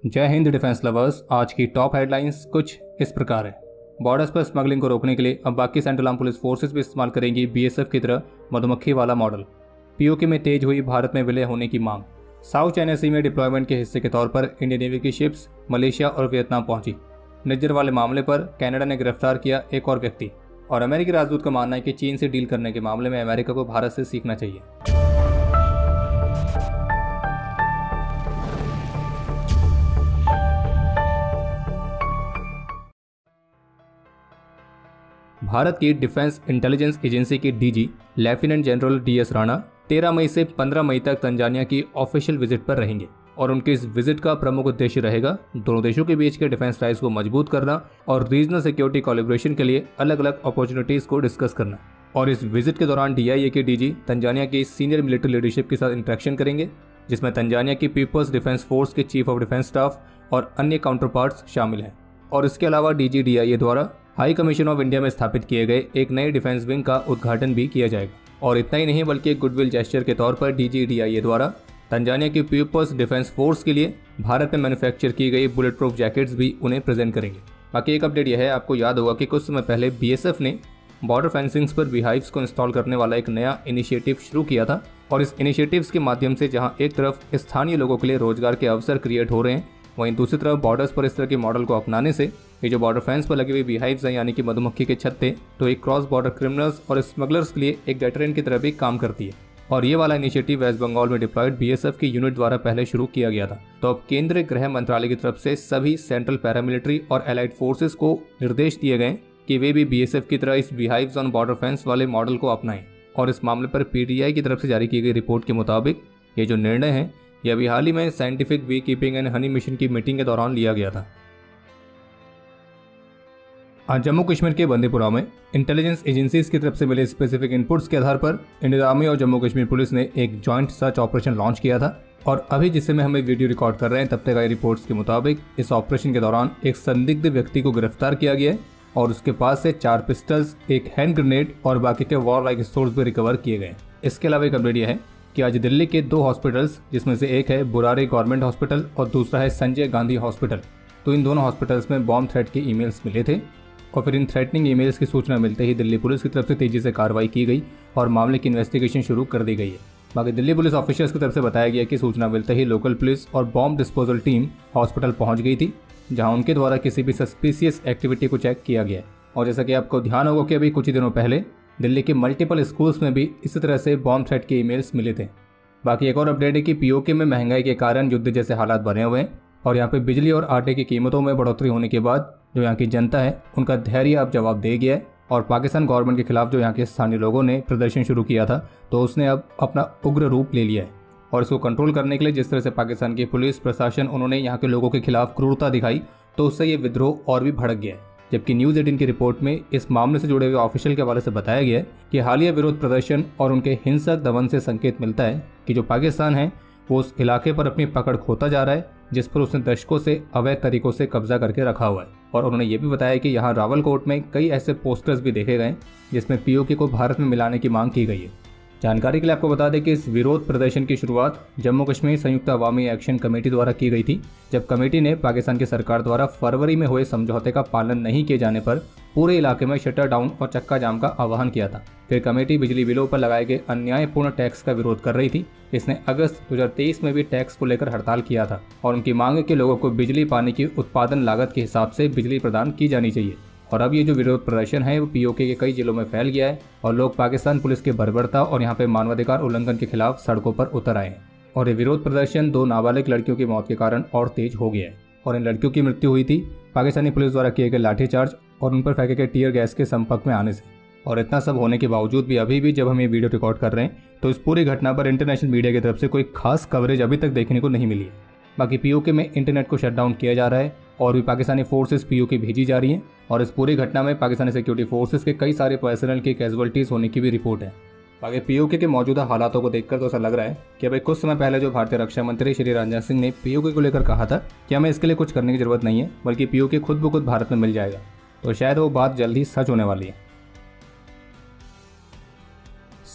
जय Hind defence lovers. आज की टॉप हेडलाइंस कुछ इस प्रकार है। बॉर्डर्स पर स्मगलिंग को रोकने के लिए अब बाकी सेंट्रल आर्म पुलिस फोर्सेस भी इस्तेमाल करेंगी बीएसएफ की तरह मधुमक्खी वाला मॉडल। पीओके में तेज हुई भारत में विलय होने की मांग। साउथ चाइना सी में डिप्लॉयमेंट के हिस्से के तौर पर इंडियन नेवी की शिप्स मलेशिया और वियतनाम पहुंची। निज्जर वाले मामले पर कनाडा ने गिरफ्तार किया एक और व्यक्ति। और अमेरिकी राजदूत का मानना है कि चीन से डील करने के मामले में अमेरिका को भारत से सीखना चाहिए। भारत की डिफेंस इंटेलिजेंस एजेंसी के DG lieutenant general DS Rana 13 मई से 15 मई तक तंजानिया की ऑफिशियल विजिट पर रहेंगे और उनके इस विजिट का प्रमुख उद्देश्य रहेगा दोनों देशों के बीच के डिफेंस टाइज को मजबूत करना और रीजनल सिक्योरिटी कोलैबोरेशन के लिए अलग अलग अपॉर्चुनिटीज को डिस्कस करना। और इस विजिट के दौरान डीआईए के डीजी तंजानिया की सीनियर मिलिट्री लीडरशिप के साथ इंटरेक्शन करेंगे, जिसमें तंजानिया की पीपल्स डिफेंस फोर्स के चीफ ऑफ डिफेंस स्टाफ और अन्य काउंटर पार्ट्स शामिल हैं। और इसके अलावा डीजी डीआईए द्वारा हाई कमीशन ऑफ इंडिया में स्थापित किए गए एक नए डिफेंस विंग का उद्घाटन भी किया जाएगा। और इतना ही नहीं बल्कि एक गुडविल जेस्चर के तौर पर डीजी डीआईए द्वारा तंजानिया की पीपल्स डिफेंस फोर्स के लिए भारत में मैन्युफैक्चर की गई बुलेट प्रूफ जैकेट्स भी उन्हें प्रेजेंट करेंगे। बाकी एक अपडेट यह है, आपको याद होगा कि कुछ समय पहले बीएसएफ ने बॉर्डर फेंसिंग्स पर बीहाइव्स को इंस्टॉल करने वाला एक नया इनिशिएटिव शुरू किया था। और इस इनिशिएटिव्स के माध्यम से जहां एक तरफ स्थानीय लोगों के लिए रोजगार के अवसर क्रिएट हो रहे हैं, वहीं दूसरी तरफ बॉर्डर्स पर इस तरह के मॉडल को अपनाने से ये जो बॉर्डर फेंस पर लगे हुए बीहाइव्स हैं यानी कि मधुमक्खी के छत्ते, तो एक क्रॉस बॉर्डर क्रिमिनल्स और स्मगलर्स के लिए एक डेटरेंट की तरह भी काम करती है। और ये वाला इनिशिएटिव वेस्ट बंगाल में डिप्लॉयड बीएसएफ की यूनिट द्वारा पहले शुरू किया गया था। तो अब केंद्रीय गृह मंत्रालय की तरफ से सभी सेंट्रल पैरामिलिट्री और एलाइड फोर्सेस को निर्देश दिए गए कि वे भी बीएसएफ की तरह इस बीहाइव्स ऑन बॉर्डर फेंस वाले मॉडल को अपनाएं। और इस मामले पर पीटीआई की तरफ से जारी की गई रिपोर्ट के मुताबिक ये जो निर्णय है यह अभी हाल ही में scientific beekeeping and honey mission की मीटिंग के दौरान लिया गया था। आज जम्मू कश्मीर के बंदीपुरा में इंटेलिजेंस एजेंसीज की तरफ से मिले स्पेसिफिक इनपुट्स के आधार पर इंडियन आर्मी और जम्मू कश्मीर पुलिस ने एक जॉइंट सर्च ऑपरेशन लॉन्च किया था। और अभी जिससे में हमें वीडियो रिकॉर्ड कर रहे हैं तब तक आई रिपोर्ट्स के मुताबिक इस ऑपरेशन के दौरान एक संदिग्ध व्यक्ति को गिरफ्तार किया गया है और उसके पास से 4 पिस्टल्स, एक हैंड ग्रेनेड और बाकी के वॉर लाइक सोर्स भी रिकवर किए गए। इसके अलावा एक अपडेट यह है कि आज दिल्ली के 2 हॉस्पिटल्स, जिसमें से एक है बुरारी गवर्नमेंट हॉस्पिटल और दूसरा है संजय गांधी हॉस्पिटल, तो इन दोनों हॉस्पिटल्स में बॉम्ब थ्रेट के ईमेल्स मिले थे। और फिर इन थ्रेटनिंग ईमेल्स की सूचना मिलते ही दिल्ली पुलिस की तरफ से तेजी से कार्रवाई की गई और मामले की इन्वेस्टिगेशन शुरू कर दी गई है। बाकी दिल्ली पुलिस ऑफिशियल्स की तरफ से बताया गया कि सूचना मिलते ही लोकल पुलिस और बॉम्ब डिस्पोजल टीम हॉस्पिटल पहुंच गई थी, जहां उनके द्वारा किसी भी सस्पिशियस एक्टिविटी को चेक किया गया। और जैसा कि आपको ध्यान होगा कि अभी कुछ ही दिनों पहले दिल्ली के मल्टीपल स्कूल्स में भी इसी तरह से बॉम्ब थ्रेट के ईमेल्स मिले थे। बाकी एक और अपडेट है कि पीओके में महंगाई के कारण युद्ध जैसे हालात बने हुए हैं और यहाँ पे बिजली और आटे की कीमतों में बढ़ोतरी होने के बाद जो यहाँ की जनता है उनका धैर्य अब जवाब दे गया है। और पाकिस्तान गवर्नमेंट के खिलाफ जो यहाँ के स्थानीय लोगों ने प्रदर्शन शुरू किया था, तो उसने अब अपना उग्र रूप ले लिया है। और इसको कंट्रोल करने के लिए जिस तरह से पाकिस्तान की पुलिस प्रशासन उन्होंने यहाँ के लोगों के खिलाफ क्रूरता दिखाई, तो उससे ये विद्रोह और भी भड़क गया है। जबकि न्यूज़ 18 की रिपोर्ट में इस मामले से जुड़े हुए ऑफिशियल के हवाले से बताया गया है कि हालिया विरोध प्रदर्शन और उनके हिंसक दमन से संकेत मिलता है कि जो पाकिस्तान है वो उस इलाके पर अपनी पकड़ खोता जा रहा है जिस पर उसने दशकों से अवैध तरीकों से कब्जा करके रखा हुआ है। और उन्होंने ये भी बताया कि यहाँ रावलकोट में कई ऐसे पोस्टर्स भी देखे गए जिसमें पीओके को भारत में मिलाने की मांग की गई है। जानकारी के लिए आपको बता दें कि इस विरोध प्रदर्शन की शुरुआत जम्मू कश्मीर संयुक्त अवामी एक्शन कमेटी द्वारा की गई थी, जब कमेटी ने पाकिस्तान की सरकार द्वारा फरवरी में हुए समझौते का पालन नहीं किए जाने पर पूरे इलाके में शटर डाउन और चक्का जाम का आह्वान किया था। फिर कमेटी बिजली बिलों पर लगाए गए अन्यायपूर्ण टैक्स का विरोध कर रही थी। इसने अगस्त 2023 में भी टैक्स को लेकर हड़ताल किया था और उनकी मांग है कि लोगों को बिजली पानी की उत्पादन लागत के हिसाब से बिजली प्रदान की जानी चाहिए। और अब ये जो विरोध प्रदर्शन है वो पीओके के कई जिलों में फैल गया है और लोग पाकिस्तान पुलिस के बर्बरता और यहाँ पे मानवाधिकार उल्लंघन के खिलाफ सड़कों पर उतर आए हैं। और ये विरोध प्रदर्शन 2 नाबालिग लड़कियों की मौत के कारण और तेज हो गया है। और इन लड़कियों की मृत्यु हुई थी पाकिस्तानी पुलिस द्वारा किए गए लाठीचार्ज और उन पर फेंके गए टीयर गैस के संपर्क में आने से। और इतना सब होने के बावजूद भी अभी भी जब हम ये वीडियो रिकॉर्ड कर रहे हैं तो इस पूरी घटना पर इंटरनेशनल मीडिया की तरफ से कोई खास कवरेज अभी तक देखने को नहीं मिली है। बाकी पीओके में इंटरनेट को शट डाउन किया जा रहा है और भी पाकिस्तानी फोर्सेस पीओके भेजी जा रही हैं। और इस पूरी घटना में पाकिस्तानी सिक्योरिटी फोर्सेस के कई सारे पर्सनल की कैजुअलिटीज होने की भी रिपोर्ट है। बाकी पीओके के मौजूदा हालातों को देखकर तो ऐसा लग रहा है कि अभी कुछ समय पहले जो भारतीय रक्षा मंत्री श्री राजनाथ सिंह ने पीओके को लेकर कहा था कि हमें इसके लिए कुछ करने की जरूरत नहीं है, बल्कि पीओके खुद ब खुद भारत में मिल जाएगा, तो शायद वो बात जल्द ही सच होने वाली है।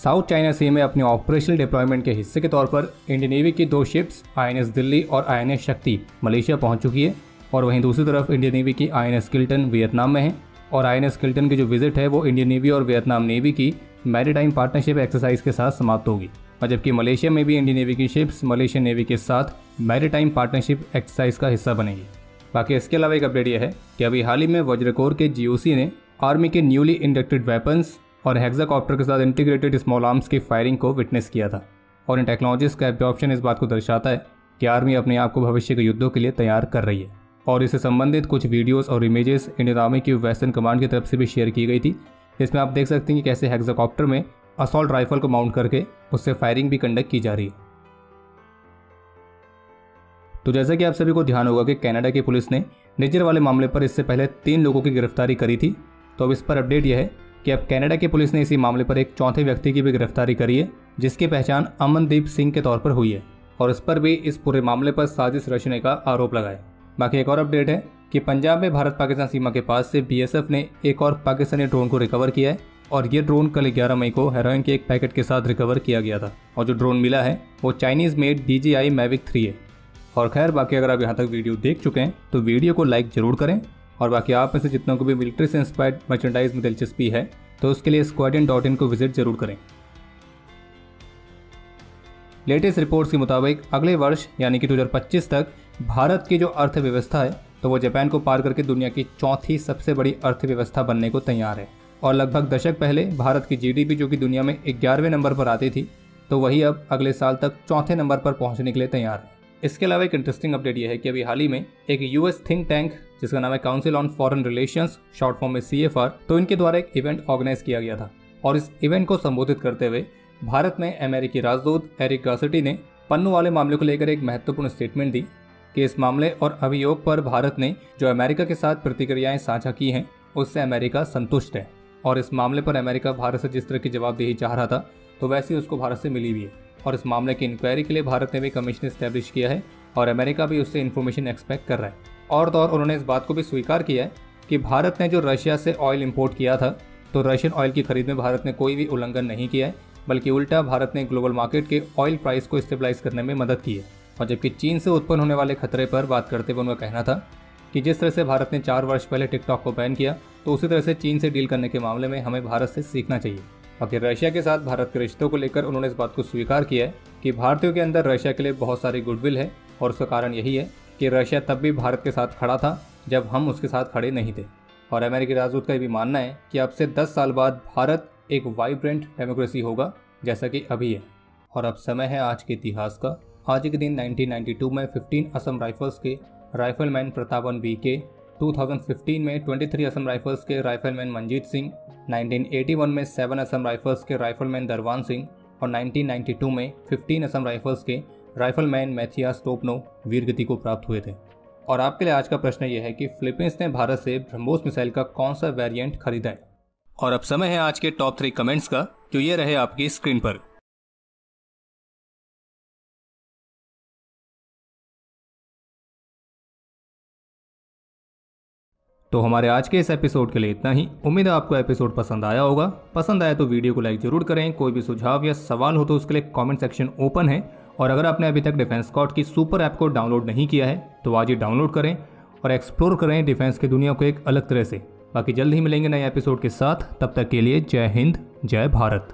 साउथ चाइना सी में अपने ऑपरेशनल डिप्लॉयमेंट के हिस्से के तौर पर इंडियन नेवी की 2 शिप्स INS दिल्ली और INS शक्ति मलेशिया पहुंच चुकी है। और वहीं दूसरी तरफ इंडियन नेवी की INS किल्टन वियतनाम में है। और INS किल्टन की जो विजिट है वो इंडियन नेवी और वियतनाम नेवी की मैरीटाइम पार्टनरशिप एक्सरसाइज के साथ समाप्त होगी। और जबकि मलेशिया में भी इंडियन नेवी की शिप्स मलेशियन नेवी के साथ मैरीटाइम पार्टनरशिप एक्सरसाइज का हिस्सा बनेगी। बाकी इसके अलावा एक अपडेट यह है कि अभी हाल ही में वज्रकोर के GOC ने आर्मी के न्यूली इंडक्टेड वेपन्स और हेक्साकॉप्टर के साथ इंटीग्रेटेड स्मॉल आर्म्स की फायरिंग को विटनेस किया था। और इन टेक्नोलॉजीज का एडॉप्शन इस बात को दर्शाता है कि आर्मी अपने आप को भविष्य के युद्धों के लिए तैयार कर रही है। और इससे संबंधित कुछ वीडियोस और इमेजेस इंडियन आर्मी की वेस्टर्न कमांड की तरफ से भी शेयर की गई थी। इसमें आप देख सकते हैं कि कैसे हेक्साकॉप्टर में असॉल्ट राइफल को माउंट करके उससे फायरिंग भी कंडक्ट की जा रही है। तो जैसा कि आप सभी को ध्यान होगा कि कनाडा की पुलिस ने निज्जर वाले मामले पर इससे पहले 3 लोगों की गिरफ्तारी करी थी। तो अब इस पर अपडेट यह है कि अब कनाडा की पुलिस ने इसी मामले पर एक चौथे व्यक्ति की भी गिरफ्तारी करी है, जिसकी पहचान अमनदीप सिंह के तौर पर हुई है। और इस पर भी इस पूरे मामले पर साजिश रचने का आरोप लगाया। बाकी एक और अपडेट है कि पंजाब में भारत पाकिस्तान सीमा के पास से BSF ने एक और पाकिस्तानी ड्रोन को रिकवर किया है। और ये ड्रोन कल 11 मई को हेरोइन के एक पैकेट के साथ रिकवर किया गया था। और जो ड्रोन मिला है वो चाइनीज़ मेड DJI Mavic 3 है। और खैर बाकी अगर आप यहाँ तक वीडियो देख चुके हैं तो वीडियो को लाइक जरूर करें। और बाकी आप में से जितनों को भी मिलिट्री से इंस्पायर्ड मर्चेंडाइज में दिलचस्पी है तो उसके लिए squadron.in को विजिट जरूर करें। लेटेस्ट रिपोर्ट्स के मुताबिक अगले वर्ष यानी कि 2025 तक भारत की जो अर्थव्यवस्था है तो वो जापान को पार करके दुनिया की चौथी सबसे बड़ी अर्थव्यवस्था बनने को तैयार है। और लगभग दशक पहले भारत की GDP जो कि दुनिया में 11वें नंबर पर आती थी तो वही अब अगले साल तक चौथे नंबर पर पहुंचने के लिए तैयार है। इसके अलावा एक इंटरेस्टिंग अपडेट यह है कि अभी हाल ही में एक US थिंक टैंक जिसका नाम है council on foreign relations, short form में CFR, तो इनके द्वारा एक इवेंट ऑर्गेनाइज किया गया था। और इस इवेंट को संबोधित करते हुए भारत में अमेरिकी राजदूत एरिक गार्सिटी ने पन्नू वाले मामले को लेकर एक महत्वपूर्ण स्टेटमेंट दी कि इस मामले और अभियोग पर भारत ने जो अमेरिका के साथ प्रतिक्रियाएं साझा की हैं उससे अमेरिका संतुष्ट है। और इस मामले पर अमेरिका भारत से जिस तरह की जवाबदेही चाह रहा था तो वैसे ही उसको भारत से मिली भी है। और इस मामले की इंक्वायरी के लिए भारत ने भी कमीशन इस्टेब्लिश किया है और अमेरिका भी उससे इन्फॉर्मेशन एक्सपेक्ट कर रहा है। और तो और उन्होंने इस बात को भी स्वीकार किया है कि भारत ने जो रशिया से ऑयल इंपोर्ट किया था तो रशियन ऑयल की खरीद में भारत ने कोई भी उल्लंघन नहीं किया है, बल्कि उल्टा भारत ने ग्लोबल मार्केट के ऑयल प्राइस को स्टेबलाइज करने में मदद की है। और जबकि चीन से उत्पन्न होने वाले खतरे पर बात करते हुए उनका कहना था कि जिस तरह से भारत ने 4 वर्ष पहले टिकटॉक को बैन किया तो उसी तरह से चीन से डील करने के मामले में हमें भारत से सीखना चाहिए। बाकी रशिया के साथ भारत के रिश्तों को लेकर उन्होंने इस बात को स्वीकार किया है कि भारतीयों के अंदर रशिया के लिए बहुत सारी गुडविल है और उसका कारण यही है कि रशिया तब भी भारत के साथ खड़ा था जब हम उसके साथ खड़े नहीं थे। और अमेरिकी राजदूत का ये भी मानना है कि अब से 10 साल बाद भारत एक वाइब्रेंट डेमोक्रेसी होगा जैसा कि अभी है। और अब समय है आज के इतिहास का। आज के दिन 1992 में 15 असम राइफल्स के राइफलमैन प्रतापन BK, 2015 में 23 असम राइफल्स के राइफलमैन मंजीत सिंह, 1981 में 7 असम राइफल्स के राइफलमैन दरवान सिंह और 1992 में 15 असम राइफल्स के राइफलमैन मैथियास टोपनो वीरगति को प्राप्त हुए थे। और आपके लिए आज का प्रश्न यह है कि फिलीपींस ने भारत से ब्रह्मोस मिसाइल का कौन सा वेरिएंट खरीदा है। और अब समय है आज के टॉप 3 कमेंट्स का, जो ये रहे आपकी स्क्रीन पर। तो हमारे आज के इस एपिसोड के लिए इतना ही। उम्मीद है आपको एपिसोड पसंद आया होगा। पसंद आया तो वीडियो को लाइक जरूर करें। कोई भी सुझाव या सवाल हो तो उसके लिए कमेंट सेक्शन ओपन है। और अगर आपने अभी तक डिफेंस स्कॉट की सुपर ऐप को डाउनलोड नहीं किया है तो आज ही डाउनलोड करें और एक्सप्लोर करें डिफेंस की दुनिया को एक अलग तरह से। बाकी जल्द ही मिलेंगे नए एपिसोड के साथ। तब तक के लिए जय हिंद, जय भारत।